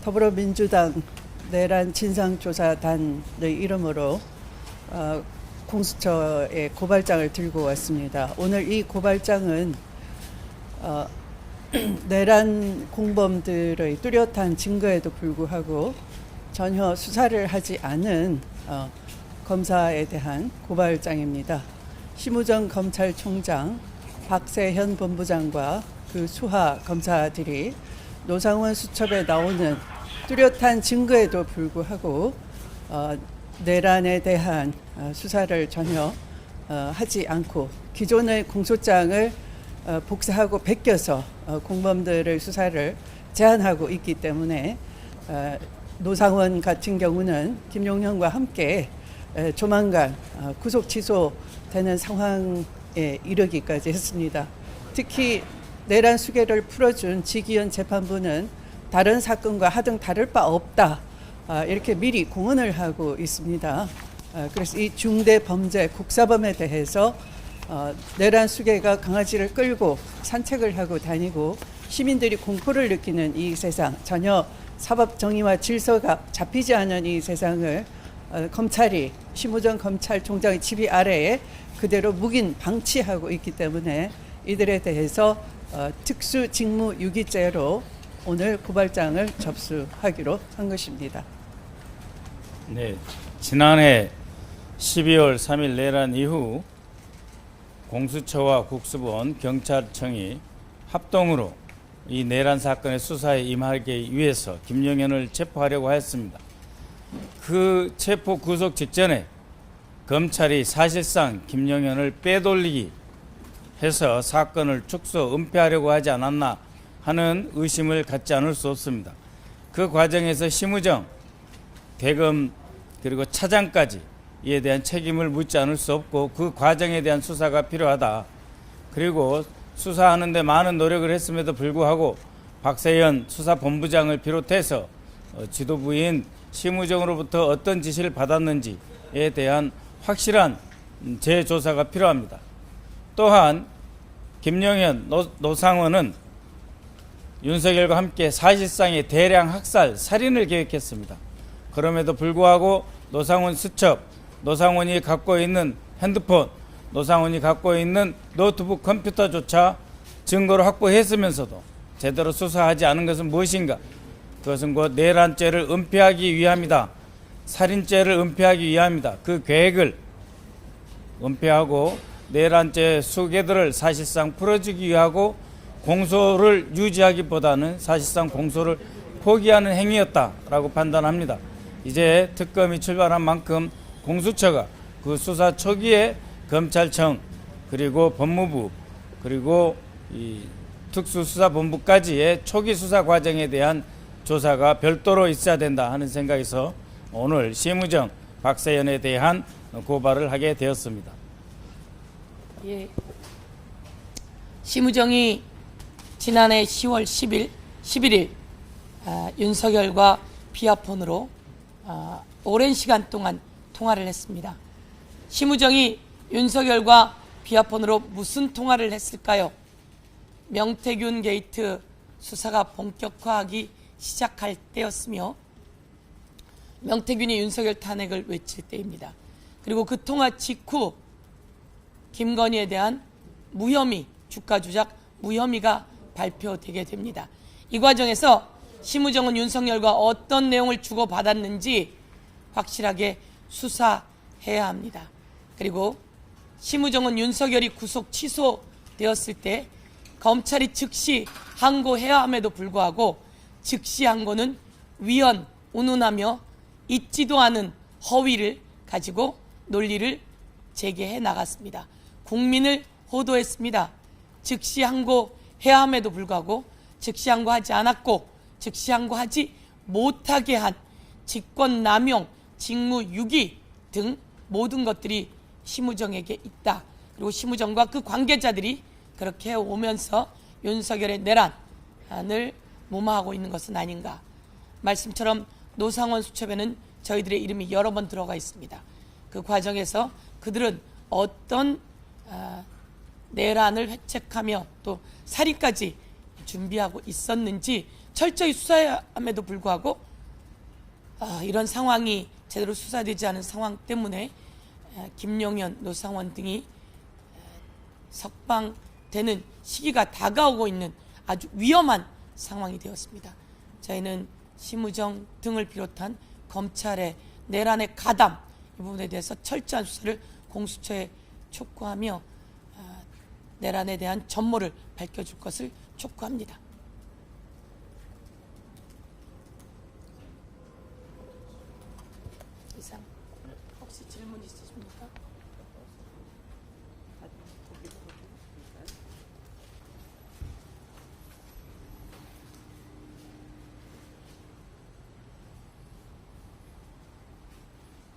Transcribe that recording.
더불어민주당 내란 진상조사단의 이름으로 공수처에 고발장을 들고 왔습니다. 오늘 이 고발장은 내란 공범들의 뚜렷한 증거에도 불구하고 전혀 수사를 하지 않은 검사에 대한 고발장입니다. 심우정 검찰총장, 박세현 본부장과 그 수하 검사들이 노상원 수첩에 나오는 뚜렷한 증거에도 불구하고 내란에 대한 수사를 전혀 하지 않고 기존의 공소장을 복사하고 베껴서 공범들의 수사를 제한하고 있기 때문에 노상원 같은 경우는 김용현과 함께 조만간 구속 취소되는 상황에 이르기까지 했습니다. 특히 내란 수계를 풀어준 지기현 재판부는 다른 사건과 하등 다를 바 없다, 이렇게 미리 공언을 하고 있습니다. 그래서 이 중대 범죄 국사범에 대해서 내란 수괴가 강아지를 끌고 산책을 하고 다니고 시민들이 공포를 느끼는 이 세상, 전혀 사법 정의와 질서가 잡히지 않은 이 세상을 검찰이 심우정 검찰총장의 지휘 아래에 그대로 묵인 방치하고 있기 때문에 이들에 대해서 특수직무유기죄로 오늘 고발장을 접수하기로 한 것입니다. 네, 지난해 12월 3일 내란 이후 공수처와 국수본, 경찰청이 합동으로 이 내란 사건의 수사에 임하기 위해서 김용현을 체포하려고 했습니다. 그 체포 구속 직전에 검찰이 사실상 김용현을 빼돌리기 해서 사건을 축소, 은폐하려고 하지 않았나 하는 의심을 갖지 않을 수 없습니다. 그 과정에서 심우정, 대검 그리고 차장까지 이에 대한 책임을 묻지 않을 수 없고 그 과정에 대한 수사가 필요하다. 그리고 수사하는 데 많은 노력을 했음에도 불구하고 박세현 수사본부장을 비롯해서 지도부인 심우정으로부터 어떤 지시를 받았는지에 대한 확실한 재조사가 필요합니다. 또한 김용현, 노상원은 윤석열과 함께 사실상의 대량 학살, 살인을 계획했습니다. 그럼에도 불구하고 노상원 수첩, 노상원이 갖고 있는 핸드폰, 노상원이 갖고 있는 노트북 컴퓨터조차 증거로 확보했으면서도 제대로 수사하지 않은 것은 무엇인가? 그것은 곧 내란죄를 은폐하기 위함이다. 살인죄를 은폐하기 위함이다. 그 계획을 은폐하고 내란죄 수개들을 사실상 풀어주기 위하고 공소를 유지하기보다는 사실상 공소를 포기하는 행위였다라고 판단합니다. 이제 특검이 출발한 만큼 공수처가 그 수사 초기에 검찰청 그리고 법무부 그리고 이 특수수사본부까지의 초기 수사 과정에 대한 조사가 별도로 있어야 된다 하는 생각에서 오늘 심우정, 박세현에 대한 고발을 하게 되었습니다. 예, 심우정이 지난해 10월 11일 윤석열과 비아폰으로 오랜 시간 동안 통화를 했습니다. 심우정이 윤석열과 비아폰으로 무슨 통화를 했을까요? 명태균 게이트 수사가 본격화하기 시작할 때였으며 명태균이 윤석열 탄핵을 외칠 때입니다. 그리고 그 통화 직후 김건희에 대한 무혐의, 주가 조작 무혐의가 발표되게 됩니다. 이 과정에서 심우정은 윤석열과 어떤 내용을 주고받았는지 확실하게 수사해야 합니다. 그리고 심우정은 윤석열이 구속 취소되었을 때 검찰이 즉시 항고해야 함에도 불구하고 즉시 항고는 위헌, 운운하며 있지도 않은 허위를 가지고 논리를 제기해 나갔습니다. 국민을 호도했습니다. 즉시 항고해야 함에도 불구하고 즉시 항고하지 않았고 즉시 항고하지 못하게 한 직권남용, 직무유기 등 모든 것들이 심우정에게 있다. 그리고 심우정과 그 관계자들이 그렇게 오면서 윤석열의 내란을 무마하고 있는 것은 아닌가. 말씀처럼 노상원 수첩에는 저희들의 이름이 여러 번 들어가 있습니다. 그 과정에서 그들은 어떤 내란을 회책하며 또 살인까지 준비하고 있었는지 철저히 수사함에도 불구하고 이런 상황이 제대로 수사되지 않은 상황 때문에 김용현, 노상원 등이 석방되는 시기가 다가오고 있는 아주 위험한 상황이 되었습니다. 저희는 심우정 등을 비롯한 검찰의 내란의 가담 이 부분에 대해서 철저한 수사를 공수처에 촉구하며 내란에 대한 전모를 밝혀줄 것을 촉구합니다.